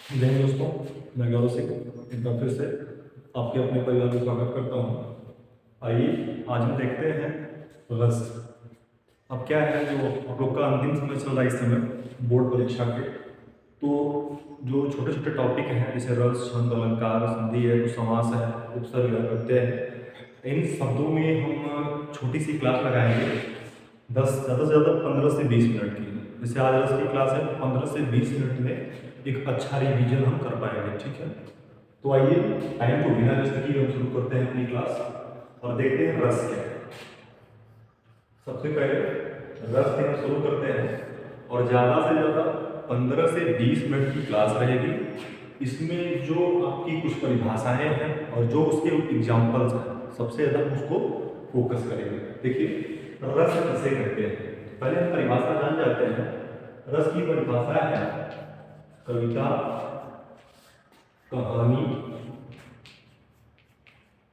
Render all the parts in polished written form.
जय हिंद दोस्तों, मैं गौरव सिंह एक बार फिर से आपके अपने परिवार में स्वागत करता हूँ। आइए आज हम देखते हैं रस। अब क्या है, जो आप लोग का अंतिम समय चल रहा है इस समय बोर्ड परीक्षा के, तो जो छोटे छोटे टॉपिक हैं जैसे रस, छंद, अलंकार, संधि है, कुछ समास है, उपसर्ग है, प्रत्यय है, इन शब्दों में हम छोटी सी क्लास लगाएंगे 10 ज़्यादा से ज़्यादा 15 से 20 मिनट की। जैसे आज रस की क्लास है, 15 से 20 मिनट में एक अच्छा रिवीजन हम कर पाएंगे, ठीक है। तो आइए टाइम को बिना वेस्ट किए हम शुरू करते हैं अपनी क्लास और देखते हैं रस क्या है। सबसे पहले रस से हम शुरू करते हैं और ज़्यादा से ज़्यादा 15 से 20 मिनट की क्लास रहेगी। इसमें जो आपकी कुछ परिभाषाएं हैं और जो उसके एग्जाम्पल्स हैं, सबसे ज़्यादा उसको फोकस करेंगे। देखिए रस किसे कहते हैं, पहले हम परिभाषा जान जाते हैं। रस की परिभाषा है कविता, कहानी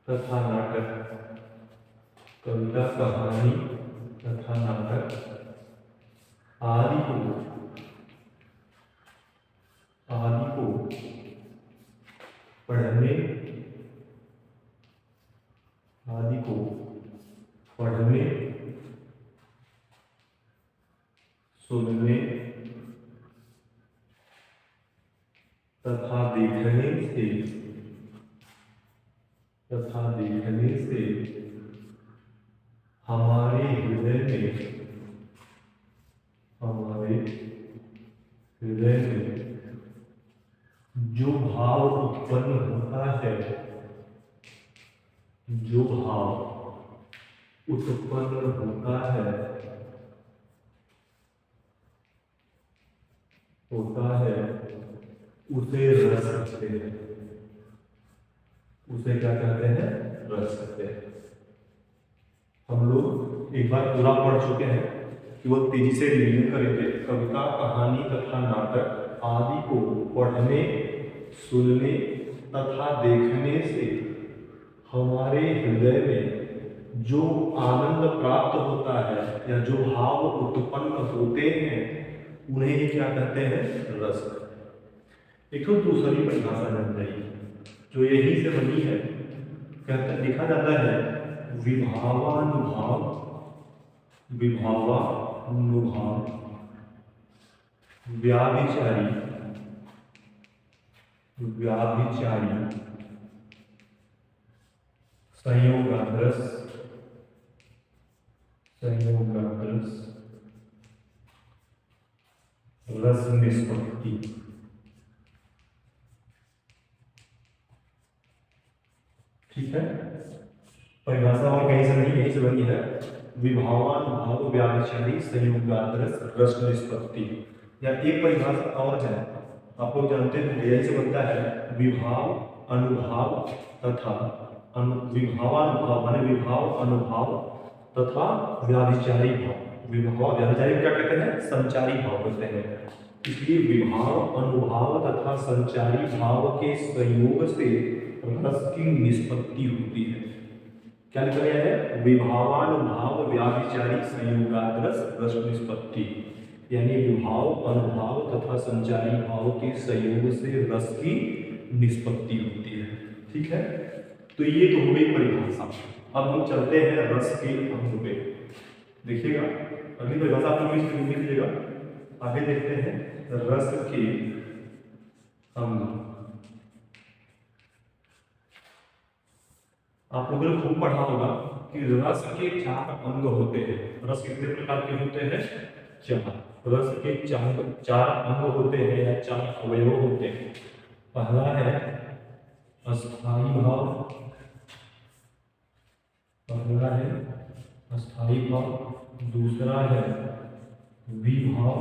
तथा नाटक। कविता, कहानी तथा नाटक आदि को पढ़ने सुनने तथा देखने से हमारे हृदय में जो भाव उत्पन्न होता है, उसे रस कहते हैं। उसे क्या कहते हैं? रस कहते हैं। हम लोग एक बार पूरा पढ़ चुके हैं कि वो तेजी से रिवीजन करेंगे। कविता, कहानी तथा नाटक आदि को पढ़ने, सुनने तथा देखने से हमारे हृदय में जो आनंद प्राप्त होता है या जो भाव उत्पन्न होते हैं, उन्हें ही क्या कहते हैं? रस। एक तो दूसरी परिभाषा जान जाइए जो यही से बनी है। कहता लिखा जाता है विभावानुभाव व्याभिचारी संयोगाग्रस रस निष्पत्ति। ठीक है, परिभाषा और कहीं से नहीं, यहीं से बनी है। विभावानुभाव व्याभिचारी संयोगाग्रस रस निष्पत्ति। या एक परिभाषा और है, आप लोग जानते हैं, यही से बनता है विभाव अनुभाव तथा विभावानुभाव माने विभाव अनुभाव तथा व्याभिचारी भाव। विभाव व्याभिचारी क्या कहते हैं? संचारी भाव कहते हैं। इसलिए विभाव अनुभाव तथा संचारी भाव के संयोग से रस की निष्पत्ति होती है। क्या लिखा गया है? विभावानुभाव व्याभिचारी संयोगाग्रस रस निष्पत्ति, यानी विभाव अनुभाव तथा संचारी भाव के संयोग से रस की निष्पत्ति होती है। ठीक है, तो ये तो हो गई परिभाषा। अब हम चलते हैं रस के अंग पे। देखिएगा अगली परिभाषा आप लोग इसमें लिख लीजिएगा। आगे देखते हैं रस के अंग। आप लोगों ने खूब पढ़ा होगा कि रस के 4 अंग होते हैं। रस कितने प्रकार के होते हैं? 4। रस के 4 अंग होते हैं या 4 अवयव होते हैं। पहला है अस्थाई भाव, दूसरा है विभाव,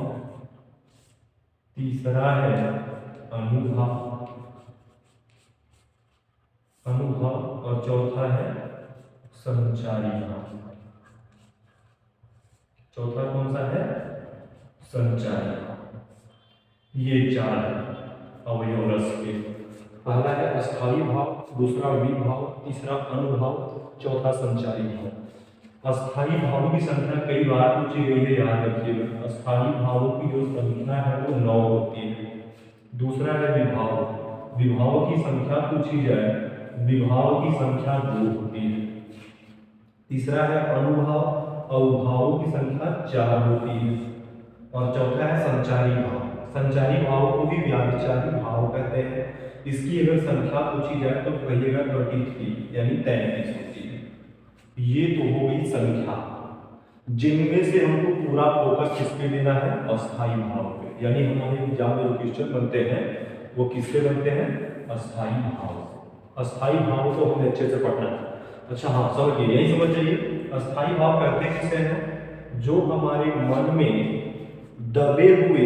तीसरा है अनुभाव और चौथा है संचारी भाव। चौथा कौन सा है? संचारी भाव। ये 4 अवयव रस के। पहला है अस्थाई भाव, दूसरा विभाव, तीसरा अनुभाव, चौथा संचारी भाव। अस्थाई भावों की संख्या कई बार पूछी गई है, याद रखिएगा। अस्थाई भावों की जो संख्या है वो 9 होती है। दूसरा है विभाव, विभाव की संख्या पूछी जाए, विभाव की संख्या 2 होती है। तीसरा है अनुभाव, अवभावों की संख्या 4 होती है। और चौथा है संचारी भाव, संचारी भाव को भी व्याभिचारी भाव कहते हैं। इसकी अगर संख्या पूछी जाए तो कहिएगा 33 यानी 33 होती है। ये तो हो गई संख्या, जिनमें से हमको पूरा फोकस किस पे देना है, अस्थाई भाव पे। यानी हमारे एग्जाम में जो क्वेश्चन बनते हैं वो किससे बनते हैं, अस्थाई भाव से। अस्थाई भाव को हमें अच्छे से पढ़ना है। अच्छा हाँ समझिए, यही समझ जाइए। अस्थाई भाव कहते किसे हैं, जो हमारे मन में दबे हुए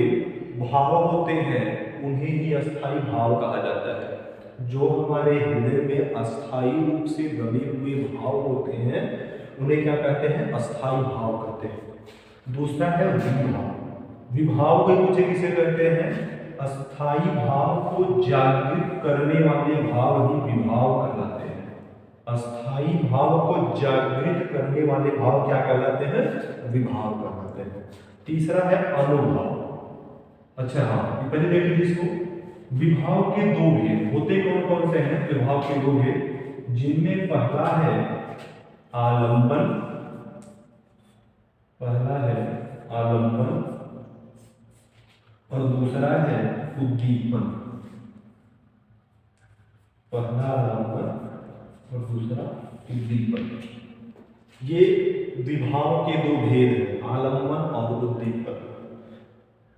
भाव होते हैं उन्हें ही अस्थाई भाव कहा जाता है। जो हमारे हृदय में अस्थाई रूप से दबे हुए भाव होते हैं उन्हें क्या कहते हैं, अस्थाई भाव कहते हैं। दूसरा है विभाव, विभाव को पूछे किसे कहते हैं, अस्थाई भाव को जागृत करने वाले भाव ही विभाव कहलाते हैं। अस्थाई भाव को जागृत करने वाले भाव क्या कहलाते हैं, विभाव कहलाते हैं। तीसरा है अनुभव। अच्छा हाँ पहले देख लीजिए इसको। विभाव के 2 भेद होते कौन कौन से हैं, विभाव के 2 भेद, जिनमें पहला है आलंबन, पहला है आलंबन और दूसरा है उद्दीपन। पहला आलंबन और दूसरा उद्दीपन। ये विभाव के 2 भेद हैं, आलंबन और उद्दीपन।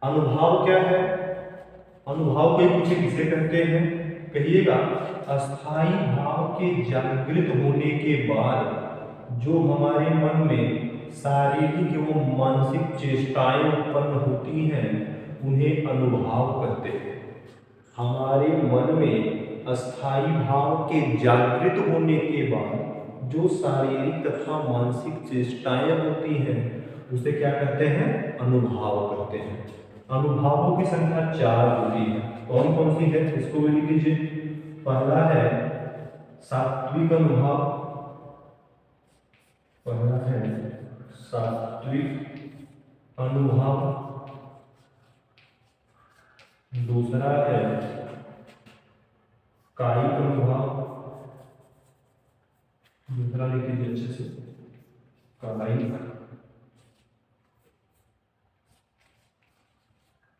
अनुभाव क्या है, अनुभाव को पूछे किसे कहते हैं, कहिएगा अस्थाई भाव के जागृत होने के बाद जो हमारे मन में शारीरिक एवं मानसिक चेष्टाएं उत्पन्न होती हैं उन्हें अनुभाव कहते हैं। हमारे मन में अस्थाई भाव के जागृत होने के बाद जो शारीरिक तथा मानसिक चेष्टाएं होती हैं उसे क्या कहते हैं, अनुभाव कहते हैं। अनुभावों की संख्या 4 होती है। कौन कौन सी है, इसको भी लिख लीजिए। पहला है सात्विक अनुभाव, पहला है सात्विक अनुभाव। दूसरा है कायिक अनुभाव, दूसरा लिख लीजिए अच्छे से,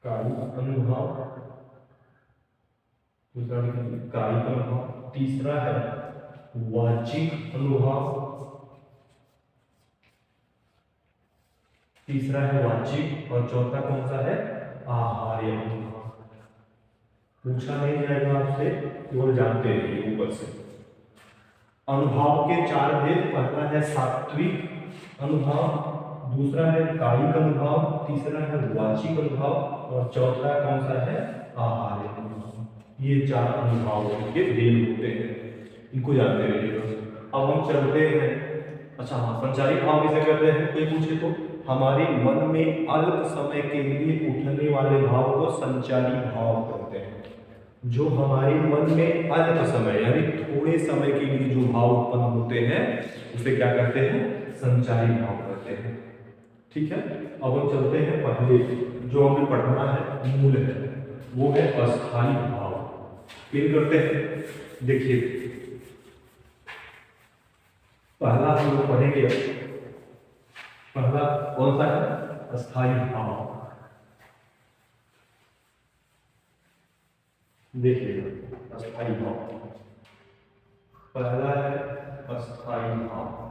कायिक अनुभाव, दूसरा लिख लीजिए कायिक अनुभाव। तीसरा है वाचिक अनुभाव, तीसरा है वाचिक और चौथा कौन सा है, आहार्य अनुभाव। पूछा नहीं जाएगा आपसे, केवल जानते रहिए ऊपर से। अनुभाव के 4 भेद, पहला है सात्विक अनुभाव, दूसरा है कायिक अनुभाव, तीसरा है वाचिक अनुभाव और चौथा कौन सा है, आहार्य अनुभाव। ये 4 अनुभाव के भेद होते हैं, इनको जानते रहिएगा। अब हम चलते हैं। अच्छा हाँ, संचारी भाव किसे कहते हैं, कोई पूछे तो हमारे मन में अल्प समय के लिए उठने वाले भाव को संचारी भाव कहते हैं। जो हमारे मन में अल्प समय यानी थोड़े समय के लिए जो भाव उत्पन्न होते हैं उसे क्या कहते हैं, संचारी भाव कहते हैं। ठीक है, अब हम चलते हैं पहले जो हमें पढ़ना है, मूल है, वो है अस्थाई भाव। क्लियर करते हैं। देखिए पहला हम लोग पढ़ेंगे, पहला कौन सा है, अस्थाई भाव। देखिएगा अस्थाई भाव, पहला है अस्थाई भाव।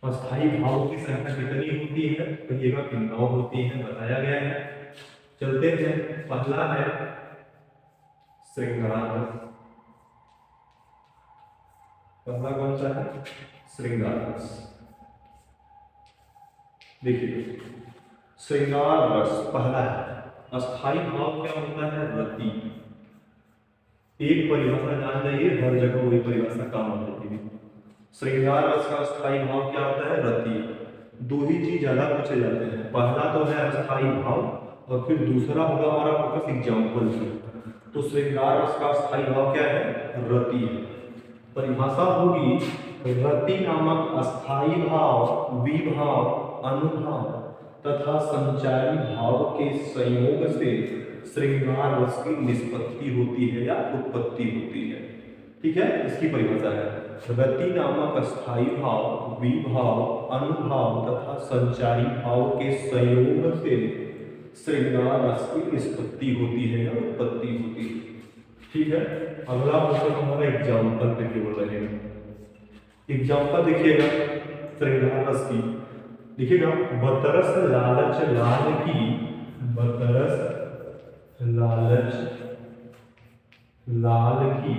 अस्थाई भाव की संख्या कितनी होती है, कहिएगा कि 9 होती है, बताया गया है। चलते हैं, पहला है श्रृंगार रस। पहला कौन सा है, श्रृंगार रस। देखिए श्रृंगार रस पहला है। अस्थाई भाव क्या होता है, रति। एक परिभाषा जान जाइए, हर जगह वही परिभाषा काम आती है। श्रृंगार रस का अस्थाई भाव क्या होता है, रति। 2 ही चीज ज्यादा पूछे जाते हैं, पहला तो है अस्थाई भाव और फिर दूसरा होगा हमारा फोकस एग्जाम्पल। तो श्रृंगार रस का अस्थाई भाव क्या है, रति है। परिभाषा होगी, रति नामक अस्थाई भाव, विभाव, अनुभाव तथा संचारी भाव के संयोग से श्रृंगार रस की निष्पत्ति होती है या उत्पत्ति होती है। ठीक है, इसकी परिभाषा है रति नामक स्थायी भाव, विभाव, अनुभाव तथा संचारी भाव के संयोग से श्रृंगार रस की निष्पत्ति होती है या उत्पत्ति होती है। ठीक है, अगला क्वेश्चन हमारा एग्जाम्पल पे केवल रहेगा। एग्जाम्पल देखिएगा श्रृंगार रस की, देखिएगा बतरस लालच लाल की, बतरस लालच लाल की,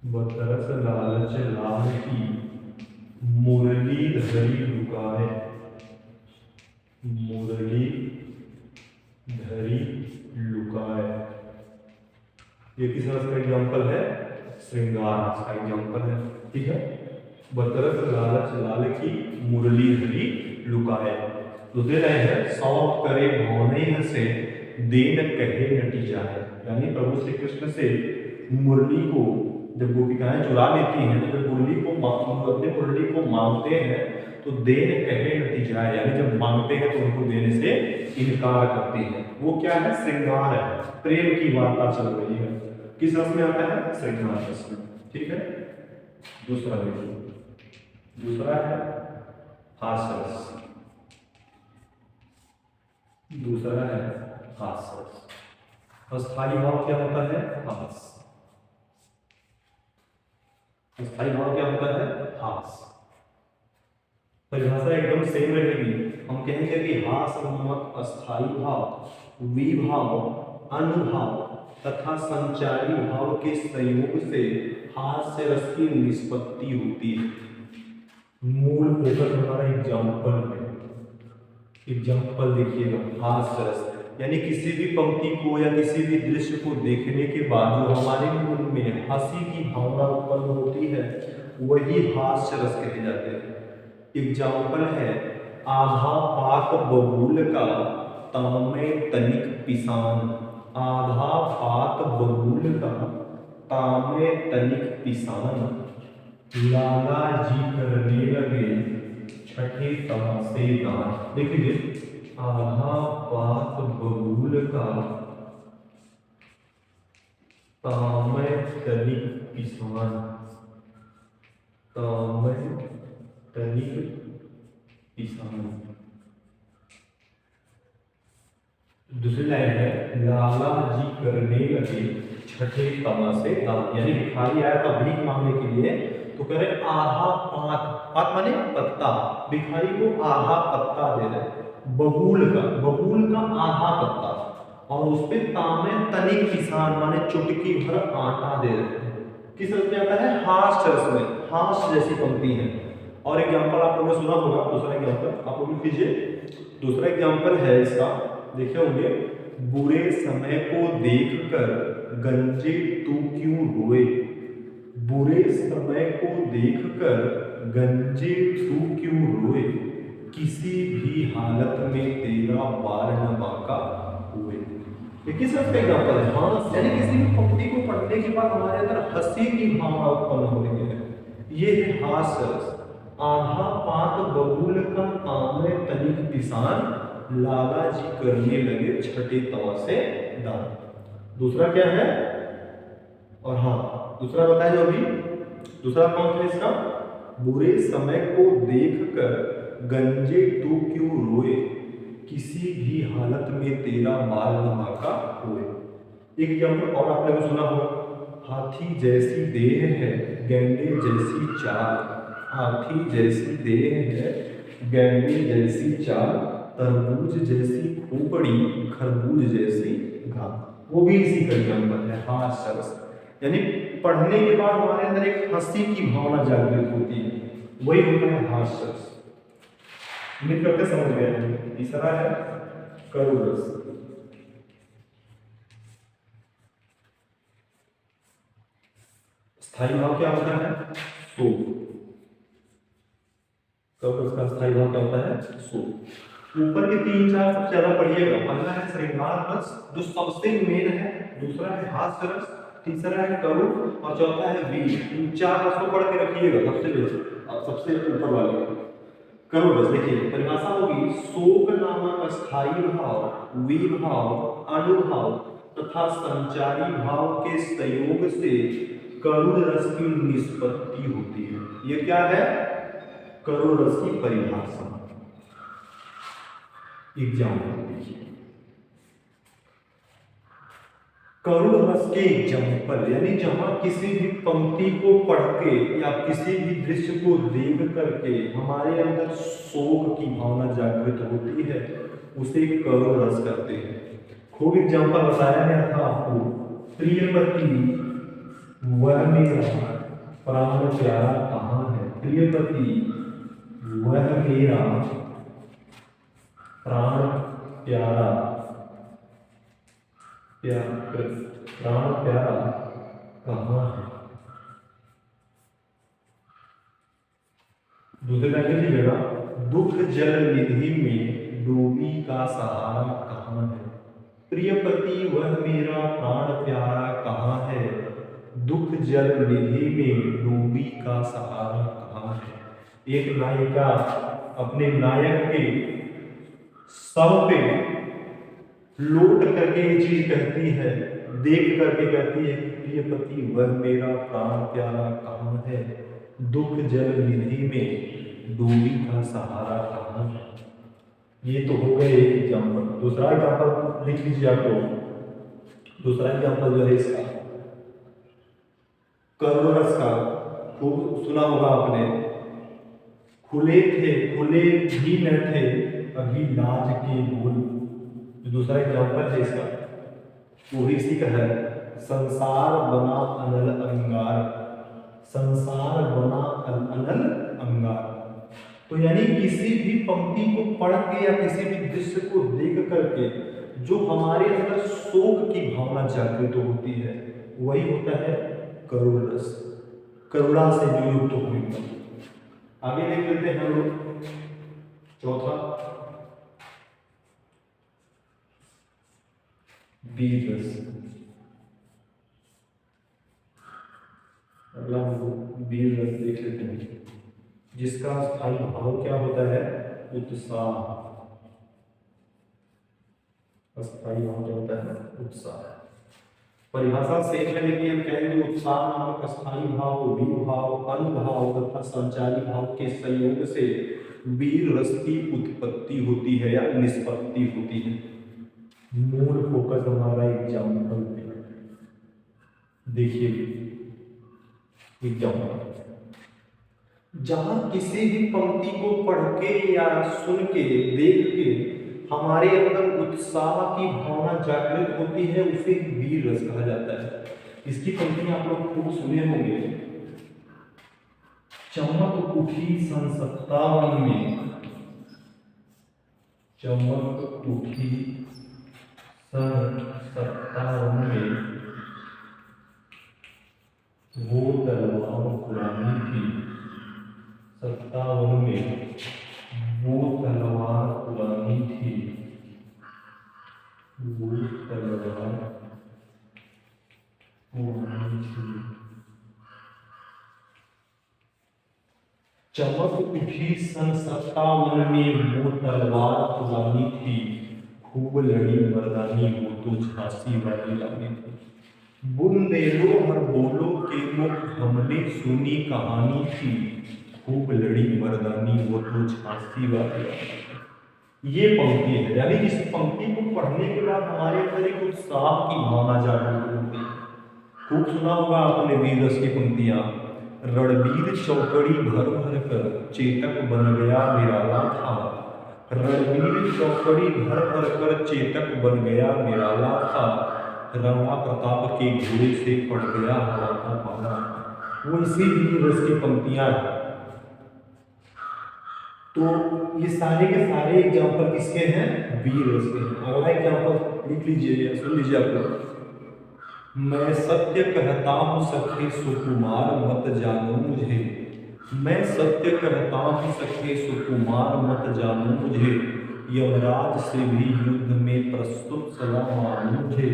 बतरस लालच लाल की मुरली धरी लुकाए, मुरली धरी लुकाए। ये किस रस का एग्जाम्पल है? श्रृंगार रस का एग्जाम्पल है। ठीक है, बतरस लालच लाल की मुरली धरी लुकाए। दूसरे लाइन है सौंप करे भौने हंसे देन कहे नटी जाए। यानी प्रभु श्री कृष्ण से मुरली को जब गोपिकाएं चुरा लेती हैं, तो जब मुरली को अपने मुरली को मांगते हैं तो देन कहे नटी जाए, यानी जब मांगते हैं तो उनको देने से इनकार करते हैं। वो क्या है? श्रृंगार है, प्रेम की वार्ता चल रही है। किस रस में आता है? श्रृंगार रस में। ठीक है, दूसरा देखिए, दूसरा है हास्य रस, दूसरा है हास्य रस। अस्थायी भाव क्या होता है? हास्य। अस्थायी भाव क्या होता है? हास्य। परिभाषा एकदम सेम रहेगी। हम कहेंगे कि हास नामक अस्थायी भाव, विभाव, अनुभाव तथा संचारी भाव के संयोग से हास्य रस की निष्पत्ति होती है। मूल फोकस हमारा एग्जाम्पल है। एग्जाम्पल देखिएगा, हास्य रस यानी किसी भी पंक्ति को या किसी भी दृश्य को देखने के बाद जो हमारे मन में हंसी की भावना उत्पन्न होती है वही हास्य रस कहे जाते हैं। एग्जाम्पल है आधा पाक बबूल का तामे तनिक पिसान, आधा पाक बबूल का तामे तनिक पिसान, लाला जी करने लगे छठे तमाशे दान। देखिए आधा पाक बबूल का तामे तनिक पिसान, तामे तनिक पिसान। दूसरी लाइन है लाला जी करने लगे छठे तमाशे दान। यानी भिखारी आया था भीख मांगने के लिए, तो कह रहे आधा पाक, पाक माने पत्ता, भिखारी को आधा पत्ता दे रहे, बबूल का आधा पत्ता, और उस पे तामे तनिक पिसान माने चुटकी भर आटा दे रहे हैं। किस रस में आता है? हास्य रस में। हास्य जैसी पंक्ति है। और एग्जाम्पल आप लोगों ने सुना होगा, दूसरा एग्जाम्पल आप लोग लिख लीजिए। दूसरा एग्जाम्पल है इसका, देखे होंगे, बुरे समय को देखकर गंजे तू क्यों रोए, बुरे समय को देखकर गंजे तू क्यों रोए, किसी भी हालत में तेरा बार न बांका हुए। ये किस रस का एग्जाम्पल है? हाँ, यानी किसी भी पंक्ति को पढ़ने के बाद हमारे अंदर हंसी की भावना उत्पन्न हो रही है, ये है हास्य रस। आधा पाक बबूल का तामे तनिक पिसान, लाला जी करने लगे छठे तमाशे दान। दूसरा क्या है? और हाँ, दूसरा बताया जो अभी दूसरा कौन था इसका? बुरे समय को देखकर गंजे तू क्यों रोए, किसी भी हालत में तेरा बाल न बांका हुए। एक एग्जाम्पल और आपने को सुना होगा, हाथी जैसी देह है गैंडे जैसी चाल, हाथी जैसी देह है गैंडे जैसी चाल, तरबूज जैसी खोपड़ी खरबूज जैसी घाल। वो भी इसी का एग्जाम्पल है, हास्य रस। यानी पढ़ने के बाद हमारे अंदर एक हंसी की भावना जागृत होती है, वही होता है हास्य रस। उम्मीद करते समझ गए हैं। तीसरा है करुण रस। स्थायी भाव क्या होता है? शोक। करुण रस का स्थायी भाव क्या होता है? शोक। ऊपर के 3-4 सबसे ज्यादा पढ़िएगा। पहला है श्रृंगार रस जो सबसे मेन है, दूसरा है हास्य रस, तीसरा है करुण और चौथा है वीर। इन 4 रस को पढ़ के रखिएगा सबसे ऊपर वाले। करोड़ रस। देखिए परिभाषा होगी, शोक नामक स्थायी भाव, विभाव, अनुभाव तथा संचारी भाव के संयोग से करुण रस की निष्पत्ति होती है। ये क्या है? करुण रस की परिभाषा। एग्जाम्पल देखिए, करुण रस के एग्जाम्पल यानी जहां किसी भी पंक्ति को पढ़ के या किसी भी दृश्य को देख करके हमारे अंदर शोक की भावना जागृत होती है, उसे करुण रस कहते हैं। खूब एग्जाम्पल बताया गया था आपको, प्रियपति वह मेरा प्राण प्यारा कहाँ है। प्रियपति वह मेरा प्राण प्यारा, प्राण प्यारा कहाँ है। दूसरे लाइन लीजिएगा, दुख जल निधि में डूबी का सहारा कहाँ है। प्रियपति वह मेरा प्राण प्यारा कहाँ है, दुख जल निधि में डूबी का सहारा कहाँ है। एक नायिका अपने नायक के शव पे लौट करके ये चीज कहती है, देख करके कहती है, प्रियपति वह मेरा प्राण प्यारा कहाँ है, दुख जल निधि में डूबी का सहारा कहाँ है। ये तो हो गए एक एग्जाम्पल। दूसरा एग्जाम्पल लिख लीजिए आप लोग। दूसरा एग्जाम्पल जो है इसका करुण रस का, खूब सुना होगा आपने, खुले थे खुले भी न थे अभी लाज के बोल। दूसरा एग्जाम्पल है इसका, वो भी इसी का है, संसार बना अनल अंगार, संसार बना अनल अंगार। तो यानी किसी भी पंक्ति को पढ़ के या किसी भी दृश्य को देख करके जो हमारे अंदर शोक की भावना जागृत होती है, वही होता है करुण रस, करुणा से जो युक्त हुई। आगे देख लेते हैं हम लोग चौथा, वीर रस। अगला हम वीर रस देख लेते हैं, जिसका स्थायी भाव क्या होता है, उत्साह। स्थायी भाव क्या होता है, उत्साह। परिभाषा सेम है, लेकिन हम कहेंगे उत्साह नामक स्थायी भाव, विभाव, अनुभाव तथा संचारी भाव के संयोग से वीर रस की उत्पत्ति होती है या निष्पत्ति होती है। मूल फोकस हमारा एग्जाम्पल पे, देखिए एग्जाम्पल, जहां किसी भी पंक्ति को पढ़ के या सुन के देख के हमारे अंदर उत्साह की भावना जागृत होती है, उसे वीर रस कहा जाता है। इसकी पंक्तियां आप लोग खूब सुने होंगे, चमक उठी सन 57 में, चमक उठी सन 57 में वो तलवार पुरानी थी। 57 में वो तलवार पुरानी थी, वो तलवार पुरानी थी। चमक उठी सन 57 में वो तलवार पुरानी थी, खूब लड़ी मर्दानी वो तो झांसी वाली रानी थी। बुंदेलो हर बोलो के मुख हमने सुनी कहानी थी, खूब लड़ी मर्दानी वो तो झांसी वाली। ये पंक्ति है, यानी इस पंक्ति को पढ़ने के बाद हमारे अंदर एक उत्साह की भावना जागृत होती है। खूब सुना होगा आपने वीर रस की पंक्तियां, रणवीर चौकड़ी भर भर कर चेतक बन गया निराला था, रणवीर चौकड़ी भर भर कर चेतक बन गया निराला था, राणा प्रताप के घोड़े से पड़ गया हवा का पाला। वो इसी वीर रस की पंक्तियां हैं। तो ये सारे के सारे एग्जाम्पल किसके हैं, वीर रस के हैं। अगला एग्जाम्पल लिख लीजिए, सुन लीजिए आप लोग, मैं सत्य कहता हूँ सखे सुकुमार मत जानो मुझे, मैं सत्य कहता हूँ सखे सुकुमार मत जानो मुझे, यमराज से भी युद्ध में प्रस्तुत सलाह मानो मुझे,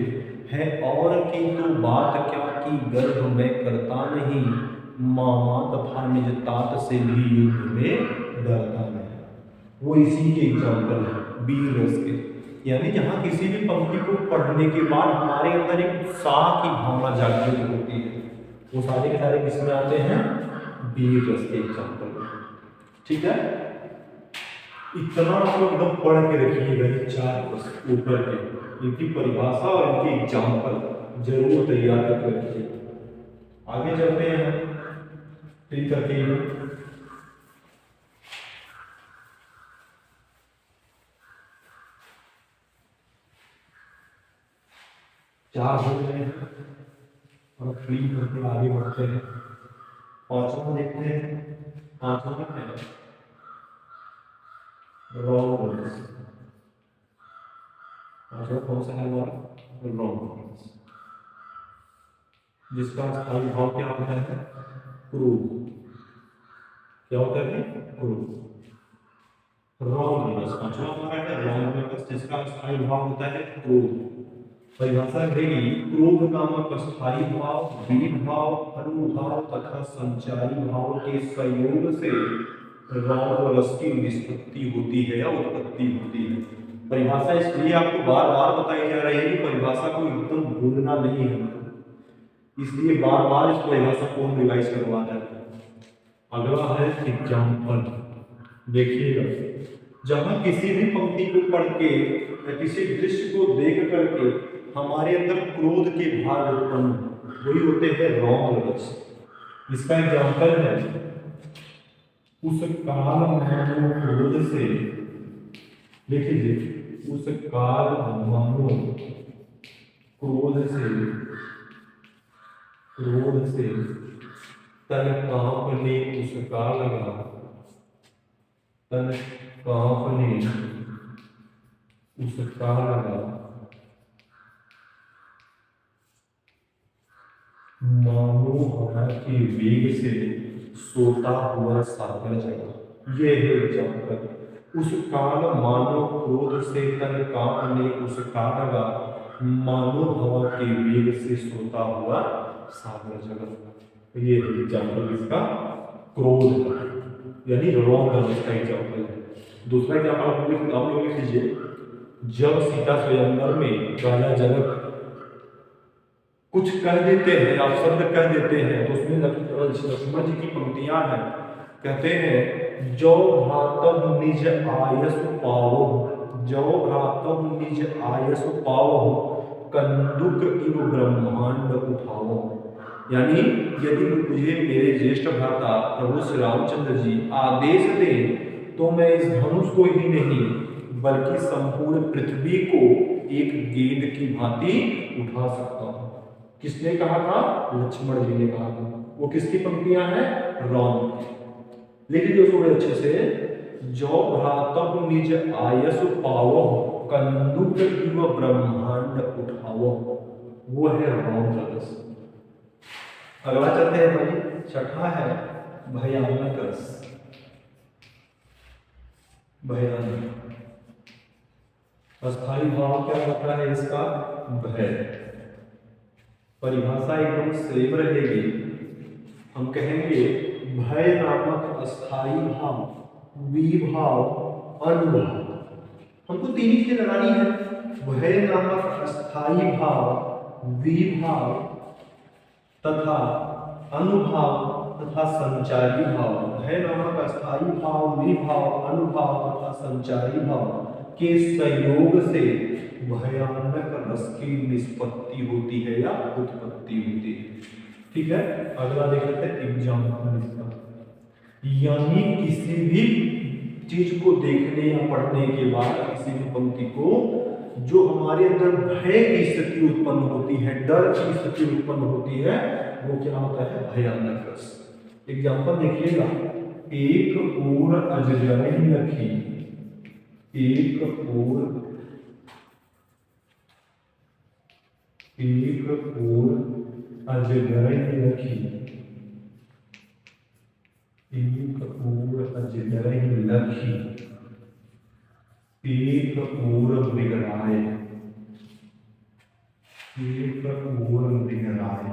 है और की तो बात क्या की गर्भ में करता नहीं, मामा तथा निज तात से भी युद्ध में डरता नहीं। वो इसी के एग्जाम्पल है, वीर रस के। यानी जहाँ किसी भी पंक्ति को पढ़ने के बाद हमारे अंदर एक उत्साह की भावना जागृत होती है, वो सारे के सारे किसमें आते हैं, वीर रस के एग्जाम्पल में। ठीक है, इतना आप लोग एकदम पढ़ के रखिएगा, ये 4 प्रश्न ऊपर के, इनकी परिभाषा और इनके एग्जाम्पल जरूर तैयार करके रखिए। आगे चलते हैं फिर करके 4 हो गए हैं और फ्री करके आगे बढ़ते हैं। 5वां देखते हैं। 5वां है रॉन्ग। 5वां कौन सा है हमारा, रॉन्ग, जिसका स्थायी भाव क्या होता है, क्रोध। क्या होता है, क्रोध। रॉन्ग रस 5वां हमारा है रॉन्ग रस, जिसका स्थायी भाव होता है क्रोध। परिभाषा रहेगी, क्रोध नामक स्थायी भाव वीर भाव, अनुभाव तथा संचारी भाव के संयोग से रौद्र रस की निष्पत्ति होती है या उत्पत्ति होती है। परिभाषा इसलिए आपको बार बार बताई जा रही है कि परिभाषा को एकदम भूलना नहीं है, इसलिए बार बार इस परिभाषा को हम रिवाइज करवा रहे हैं। अगला है एग्जाम्पल। देखिएगा, जहां किसी भी पंक्ति को पढ़ के या किसी दृश्य को देख करके हमारे अंदर क्रोध के भाव उत्पन्न, वही होते हैं रौद्र रस। इसका एग्जाम्पल है, उस काल मानो क्रोध से, लिख लीजिए, उस काल मानो क्रोध से तन कांपने उसका लगा, तन कांपने उसका लगा, मानो हवा के वेग से सोता हुआ सागर जगा। ये है एग्जाम्पल। उस काल मानो क्रोध से तन कांपने उसका लगा, मानो हवा के वेग से सोता हुआ सागर जगा। ये है एग्जाम्पल इसका, क्रोध यानी रॉन्ग रस का एग्जाम्पल है। दूसरा एग्जाम्पल आप लोग लिख लीजिए, जब सीता स्वयंवर में राजा जनक कुछ कह देते हैं, आप शब्द कह देते हैं, तो उसमें लक्ष्मण जी की पंक्तियां हैं। कहते हैं, जो भ्रातम निज आयस पावो, जो भ्रातम निज आयस पावो, कंदुक इव ब्रह्मांड उठाओ। यानी यदि मुझे मेरे ज्येष्ठ भ्राता प्रभु श्री रामचंद्र जी आदेश दें तो मैं इस धनुष को ही नहीं बल्कि संपूर्ण पृथ्वी को एक गेंद की भांति उठा सकता हूं। किसने कहा था, लक्ष्मण जी ने कहा था। वो किसकी पंक्तियां हैं, राम की। लिख लीजिए उसको बड़े अच्छे से, जो भ्रातम निज आयस पावो, कंदुक इव ब्रह्मांड उठाओ। वो है राम रस। अगला चलते हैं भाई, छठा है भयानक रस। भयानक अस्थायी भाव क्या होता है इसका, भय। परिभाषा एकदम सेम रहेगी। हम कहेंगे, भय नामक अस्थायी भाव, विभाव, अनुभाव। हमको 3 ही चीजें लगानी है, भय नामक अस्थायी भाव, विभाव तथा अनुभाव तथा संचारी भाव। भय नामक अस्थायी भाव, विभाव, अनुभाव तथा संचारी भाव के संयोग से भयानक रस की निष्पत्ति होती है या उत्पत्ति होती है। ठीक है, अगला देख लेते हैं एग्जाम्पल इसका। यानी किसी भी चीज को देखने या पढ़ने के बाद, किसी भी पंक्ति को, जो हमारे अंदर भय की स्थिति उत्पन्न होती है, डर की स्थिति उत्पन्न होती है, वो क्या होता है, भयानक रस। एग्जाम्पल देखिएगा, एक ओर अजगरही रखी, एक ओर अजगरही रखी, एक ओर अजगरही रखी, एक ओर मृगराय, एक ओर मृगराय।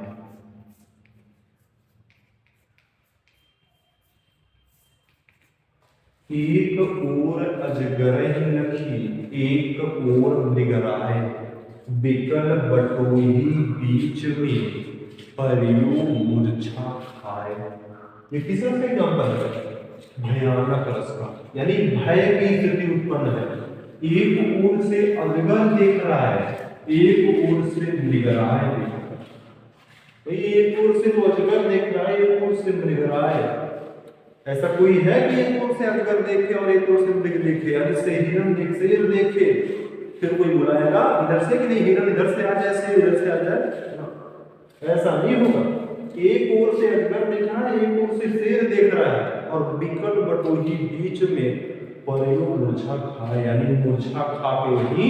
एक ओर अजगरहि लखी, एक ओर मृगराय, बिकल बटोही बीच में, परियो मूर्छा खाए। ये किसका एग्जाम्पल है? भयानक रस का, यानी भय की स्थिति उत्पन्न है। एक ओर से अजगर देख रहा है, एक ओर से मृगराय देख रहा है। एक ओर से तो अजगर देख रहा है, एक ओर से मृगराय। ऐसा कोई है कि एक ओर से अजगर देखे और एक ओर से मृग देखे, यानी से हिरण देख, शेर देखे, फिर कोई बुलाएगा इधर से कि नहीं हिरण इधर से आ जाए, शेर इधर से आ जाए? ऐसा नहीं होगा। एक ओर से अजगर देख रहा है, एक ओर से शेर देख रहा है, और बिकट बटोही बीच में, परियो मूर्छा खाए, यानी मूर्छा खा के वही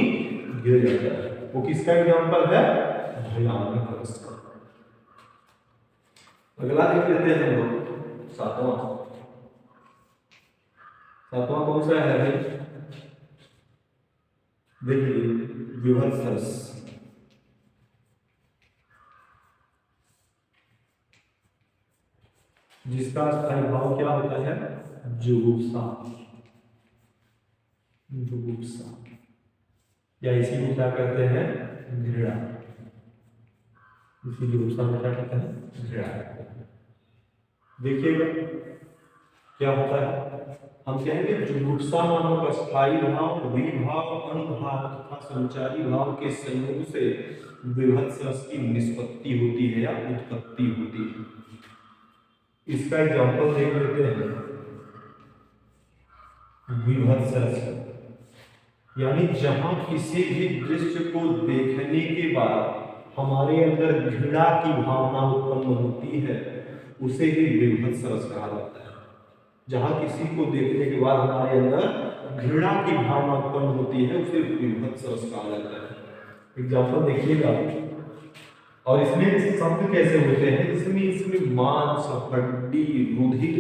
गिर जाता है। वो किसका एग्जाम्पल है? भयानक रस का। अगला देख लेते हैं हम लोग, सातवां। सातवां कौन सा है भाई? देखिए, विभत्स रस। जिसका स्थायी भाव क्या होता है? जुगुप्सा। जुगुप्सा, या इसी को क्या कहते हैं? घृणा। इसी जुगुप्सा को क्या कहते हैं? घृणा। देखिएगा क्या होता है। हम कहेंगे जुगुप्सा नामक स्थायी भाव, विभाव, अनुभाव तथा संचारी भाव के संयोग से विभत्स रस की निष्पत्ति होती है या उत्पत्ति होती है। इसका एग्जाम्पल देख लेते हैं। विभत्स रस, यानी जहां किसी भी दृश्य को देखने के बाद हमारे अंदर घृणा की भावना उत्पन्न होती है, उसे ही विभत्स रस कहा जाता है। जहां किसी को देखने के बाद हमारे अंदर घृणा की भावना उत्पन्न होती है, उसे विभत्स रस कहा जाता है। एग्जाम्पल देखिएगा। और इसमें शब्द कैसे होते हैं? इसमें मांस, हड्डी, रुधिर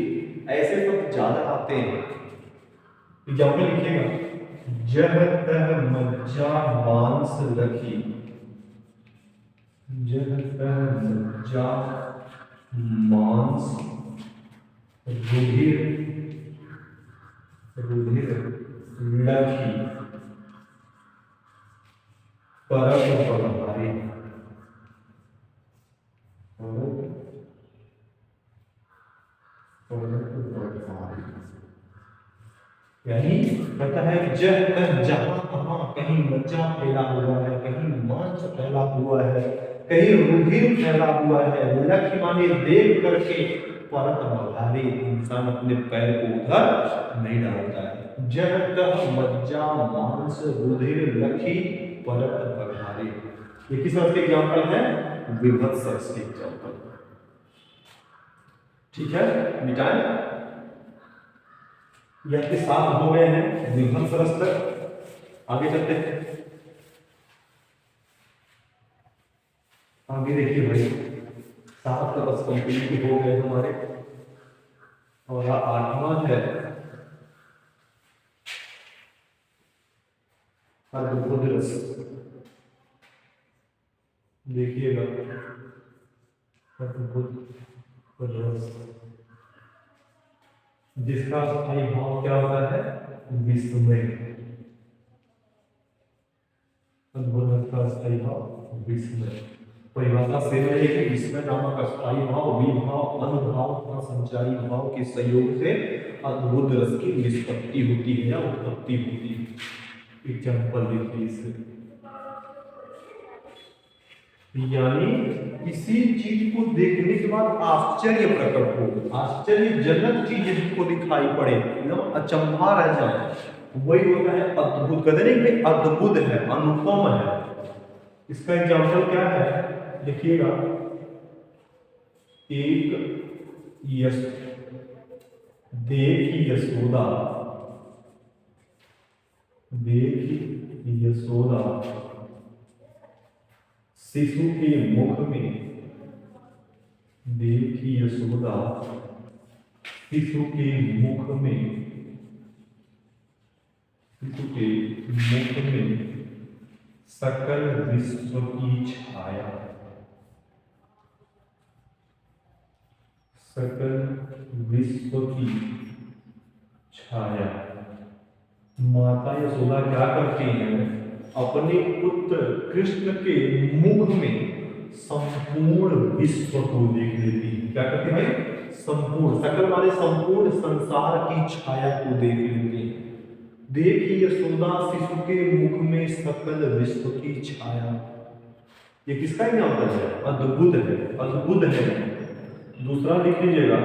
ऐसे शब्द ज्यादा आते हैं। एग्जाम्पल लिखिएगा। जह तह मज्जा मांस लखी, जह तह मज्जा मांस रुधिर, रुधिर लखी, परम बलहारी। यानी कहता है जब जहां तहां कहीं मज्जा फैला हुआ है, कहीं मांस फैला हुआ है, कहीं रुधिर फैला हुआ है, लक्ष्य माने देख करके परत बघारे, इंसान अपने पैर को उधर नहीं डालता है। जब तह मज्जा मांस रुधिर लखी परत बघारे। ये किस रस के एग्जाम्पल है? विभत्स रस के एग्जाम्पल। ठीक है, मिटाएं। यह के साथ हो गए हैं विभत्स रस तक। आगे चलते हैं। आगे देखिए भाई, 7 रस कंप्लीट हो गए हमारे, और 8वां है अद्भुत रस। देखिएगा, अद्भुत रस, जिसका स्थायी भाव क्या होता है? विस्मय। अद्भुत रस का स्थायी भाव विस्मय। परिभाषा से है कि विस्मय नामक स्थायी भाव, विभाव, अनुभाव तथा संचारी भाव के संयोग से अद्भुत रस की निष्पत्ति होती है या उत्पत्ति होती है। एग्जाम्पल देखिए इसे। यानी किसी चीज को देखने के बाद आश्चर्य प्रकट हो, आश्चर्यजनक चीज जिसको दिखाई पड़े, एकदम अचंभा रह जाए, वही होता है अद्भुत। कहते नहीं अद्भुत है, अनुपम है। इसका एग्जाम्पल क्या है? देखिएगा। एक देखी यशोदा, देखी यशोदा शिशु के मुख में, देखी यशोदा शिशु के मुख में, शिशु के मुख में सकल विश्व की छाया, सकल विश्व की छाया। माता यशोदा क्या करती हैं, अपने पुत्र कृष्ण के मुख में संपूर्ण विश्व को देख लेती है। क्या करती है भाई? संपूर्ण, सकल माने संपूर्ण संसार की छाया को देख लेती है। देखी यशोदा शिशु के मुख में सकल विश्व की छाया। ये किसका एग्जाम्पल है? अद्भुत है, अद्भुत है। दूसरा लिख लीजिएगा,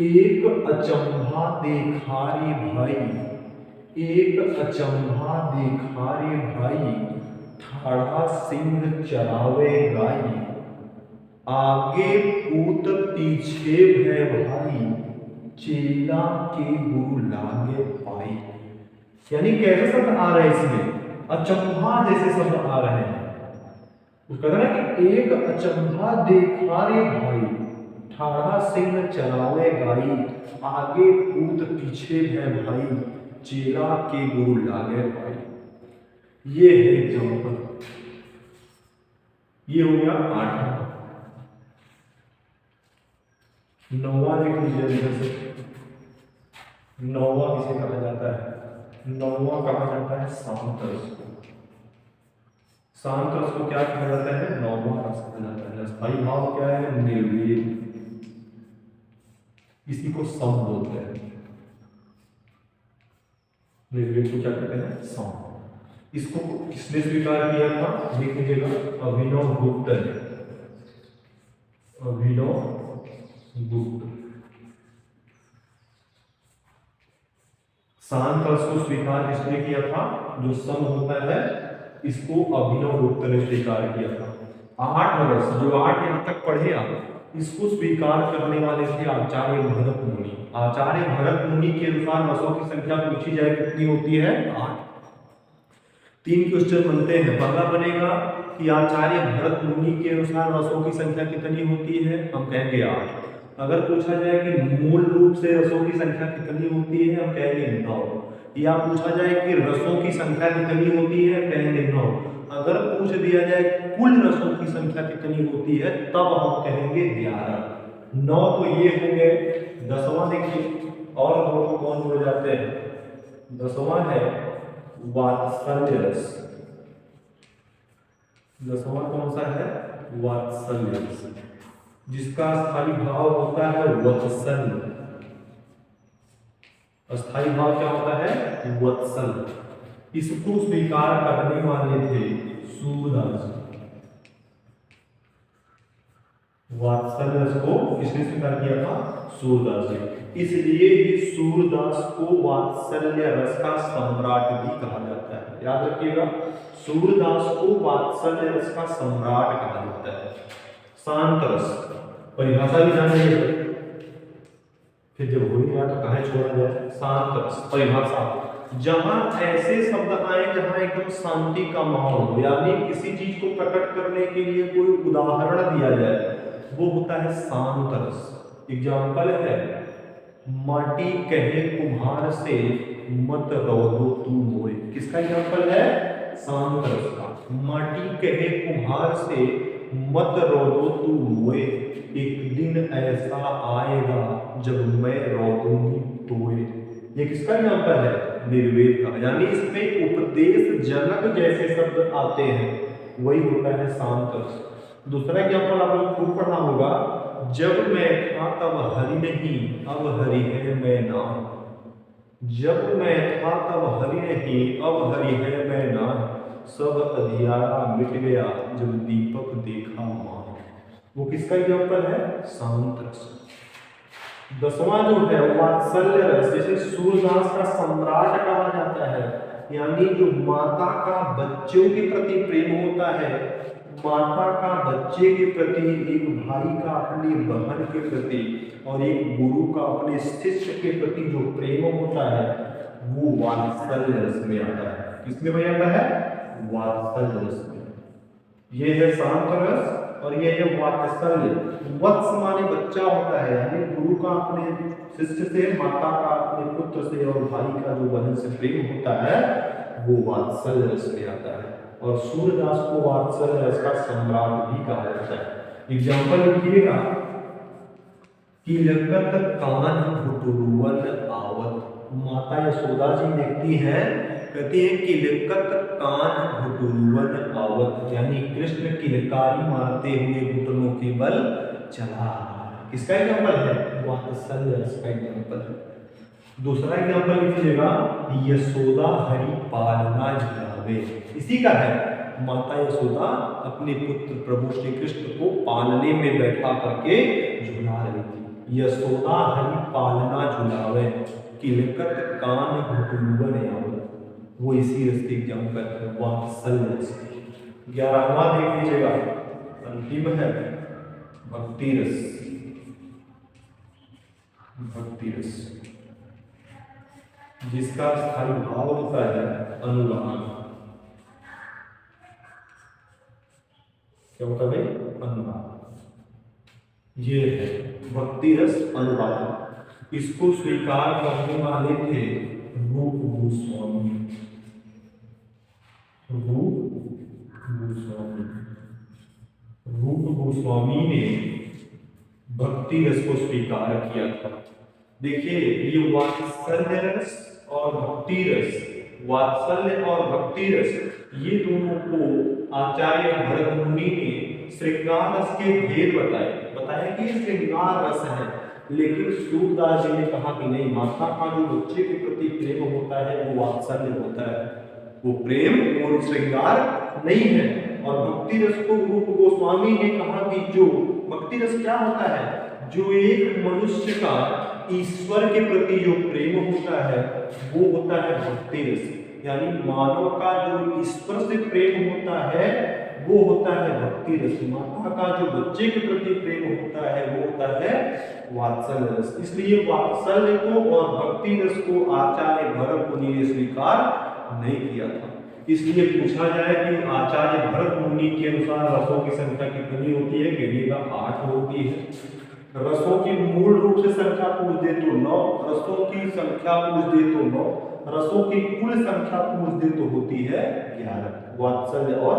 एक अचंभा देखा रे भाई, एक अचंभा देखा रे भाई, ठाड़ा सिंह चरावे गाई, आगे पूत पीछे भय भाई, चेला के गुरु लागे पाई। यानी कैसे शब्द आ रहे हैं इसमें? अचंभा जैसे शब्द आ रहे हैं। उसका कहना है कि एक अचंभा देखा रे भाई, ठाड़ा सिंह चरावे गाई, आगे पूत पीछे भय भाई, चेला के गुरु लागे पाई। ये है एग्जाम्पल। ये हो गया 8। 9वां देख लीजिए इधर से। 9वां किसे कहा जाता है? 9वां कहा जाता है शांत रस को। शांत रस को क्या कहा जाता है? 9वां रस कहा जाता है। स्थायी भाव क्या है? निर्वेद। इसी को सम बोलते हैं। निर्वेद को क्या कहते हैं? सम। इसको किसने स्वीकार किया था? देख लीजिएगा, अभिनव गुप्त ने। अभिनव गुप्त शांत रस को स्वीकार किसने किया था? जो सम होता है, इसको अभिनव गुप्त ने स्वीकार किया था। 8 रस, जो 8 यहां तक पढ़े आप, इसको स्वीकार करने वाले थे आचार्य भरत मुनि। आचार्य भरत मुनि के अनुसार रसों की संख्या पूछी जाए कितनी होती है? 8। 3 क्वेश्चन बनते हैं। पहला बनेगा कि आचार्य भरत मुनि के अनुसार रसों की संख्या कितनी होती है? हम कहेंगे 8। अगर पूछा जाए कि मूल रूप से रसों की संख्या कितनी होती है? हम कहेंगे 9। या पूछा जाए कि रसों की संख्या कितनी होती है? कहेंगे 9। अगर पूछ दिया जाए कुल रसों की संख्या कितनी होती है, तब हम कहेंगे 11। 9 तो ये हो गए। 10वां देखिए, और दोनों कौन जुड़ जाते हैं? 10वां है वात्सल्य रस। 10वां कौन सा है? वात्सल्य रस, जिसका स्थायी भाव होता है वत्सल। अस्थायी भाव क्या होता है? वत्सल। इसको स्वीकार करने वाले थे सूरदास। वात्सल्य रस को किसने स्वीकार किया था? सूरदास जी। इसलिए ही सूरदास को वात्सल्य रस का सम्राट भी कहा जाता है। याद रखिएगा, सूरदास को वात्सल्य रस का सम्राट कहा जाता है। शांत रस परिभाषा भी जान लीजिए, फिर जब हो ही गया तो कहे छोड़ा जाए। शांत रस परिभाषा, जहां ऐसे शब्द आए जहां एकदम शांति का माहौल हो, यानी किसी चीज को प्रकट करने के लिए कोई उदाहरण दिया जाए, वो होता है शांत रस। एग्जाम्पल है, माटी कहे कुम्हार से मत रौदो तू मोए। किसका एग्जाम्पल है? शांत रस का। माटी कहे कुम्हार से मत रौदो तू मोए, एक दिन ऐसा आएगा जब मैं रौदूंगी तोए। ये किसका एग्जाम्पल है? निर्वेद का। यानी इसमें उपदेश जनक जैसे शब्द आते हैं, वही होता है शांत रस। दूसरा एग्जाम्पल आप लोग खूब पढ़ा होगा, जब मैं था तब हरि नहीं, अब हरि है मैं ना। जब मैं था तब हरि नहीं, अब हरि है मैं ना, सब अंधियारा मिट गया जब दीपक देखा मां। वो किसका एग्जाम्पल है? शांत रस। 10वां जो है वात्सल्य रस, जैसे सूरदास का सम्राट कहा जाता है, यानी जो माता का बच्चों के प्रति प्रेम होता है, माता का बच्चे के प्रति, एक भाई का अपनी बहन के प्रति, और एक गुरु का अपने शिष्य के प्रति जो प्रेम होता है, वो वात्सल्य रस में आता है। किसमें भाई आता है? वात्सल्य रस में। ये है शांत रस और ये है वात्सल्य। वत्स माने बच्चा होता है, यानी गुरु का अपने शिष्य से, माता का अपने पुत्र से, और भाई का जो बहन से प्रेम होता है, वो वात्सल्य रस में आता है। और सूरदास को वात्सल्य रस का सम्राट भी कहा जाता है। एग्जाम्पल लिखिएगा कि लगत कान भुटुरुवन आवत माता यशोदा जी देखती हैं, कहती है किलकत कान घुटुवन आवत, यानी कृष्ण किलकारी मारते हुए घुटनों के बल चला आ रहा है। किसका एग्जाम्पल है? वात्सल्य रस का एग्जाम्पल है। दूसरा एग्जाम्पल लीजिएगा, यशोदा हरि पालना झुलावे, इसी का है। माता यशोदा अपने पुत्र प्रभु श्री कृष्ण को पालने में बैठा करके झुला रही थी। यशोदा हरि पालना झुलावे, किलकत कान घुटुवन आवत, वो इसी रस के एग्जाम्पल है, वात्सल्य रस। 11वां देख लीजिएगा, अंतिम है भक्ति रस। भक्ति रस जिसका स्थायी भाव होता है अनुराग। क्या होता है भाई? अनुराग। ये है भक्ति रस, अनुराग। इसको स्वीकार करने वाले थे रूप गोस्वामी। रूप गोस्वामी ने भक्ति रस को स्वीकार किया था। देखिए, ये वात्सल्य रस और भक्ति रस, वात्सल्य और भक्ति रस, ये दोनों को आचार्य भरत मुनि ने श्रृंगार रस के भेद बताया कि ये श्रृंगार रस है। लेकिन सूरदास जी ने कहा कि नहीं, माता का जो बच्चे के प्रति प्रेम होता है वो वात्सल्य होता है, वो प्रेम और श्रृंगार नहीं है। और भक्ति रस को रूप गोस्वामी ने कहा कि जो भक्ति रस क्या होता है, जो एक मनुष्य का ईश्वर के प्रति जो प्रेम होता है वो होता है भक्ति रस। यानी मानव का जो ईश्वर से प्रेम होता है वो होता है भक्ति रस। माता का जो बच्चे के प्रति प्रेम होता है वो होता है वात्सल्य रस। इसलिए वात्सल्य को और भक्ति रस को आचार्य भरत मुनि ने स्वीकार नहीं किया था। इसलिए पूछा जाए कि आचार्य भरत मुनि के अनुसार रसों की संख्या कितनी होती है? कहिएगा 8 होती है। रसों की मूल रूप से संख्या पूछ दे तो 9, रसों की संख्या पूछ दे तो 9, रसों की कुल संख्या पूछ दे तो होती है 11, वात्सल्य और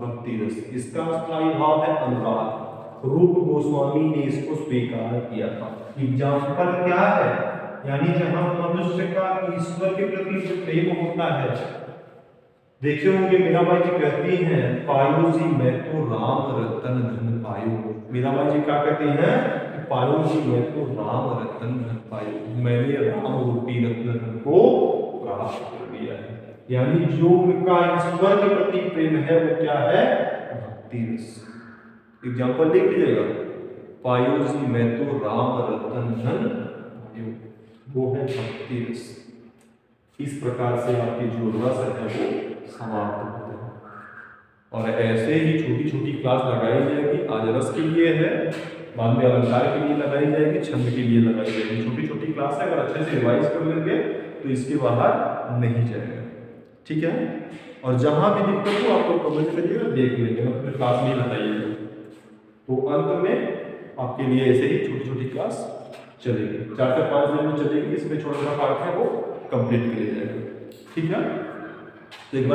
भक्ति रस। इसका स्थायी भाव है अनुराग। रूप गोस्वामी ने इसको स्वीकार किया था। एग्जाम्पल क्या है? यानी जहां मनुष्य का ईश्वर के प्रति जो प्रेम होता है, देखे होंगे मीराबाई जी कहती हैं, पायो जी मैं तो राम रतन धन पायो। मीराबाई जी क्या कहती हैं? पायो जी मैं तो राम रतन धन पायो, मैंने राम रूपी रत्न धन को प्राप्त कर लिया है। यानी जो उनका ईश्वर के प्रति प्रेम है वो क्या है? भक्ति रस। एग्जाम्पल देख लीजिएगा, पायो जी मैं तो राम रतन धन पायो, वो है भक्ति रस। इस प्रकार से आपके जो रस है वो समाप्त होते हैं। और ऐसे ही छोटी छोटी क्लास लगाई जाएगी। आज रस के लिए है, बाद में अलंकार के लिए लगाई जाएगी, छंद के लिए लगाई जाएगी। छोटी छोटी क्लास है, अगर अच्छे से रिवाइज कर लेंगे तो इसके बाहर नहीं जाएगा। ठीक है? और जहां भी दिक्कत हो आप लोग कमेंट करिएगा, देख लेंगे, मतलब क्लास नहीं बताइएगा। तो अंत में आपके लिए ऐसे ही छोटी छोटी क्लास चलेगी, 4 से 5 दिन में चलेगी। इसमें छोटा छोटा पार्ट है वो कंप्लीट कर लिया जाएगा। ठीक है? तो एक बार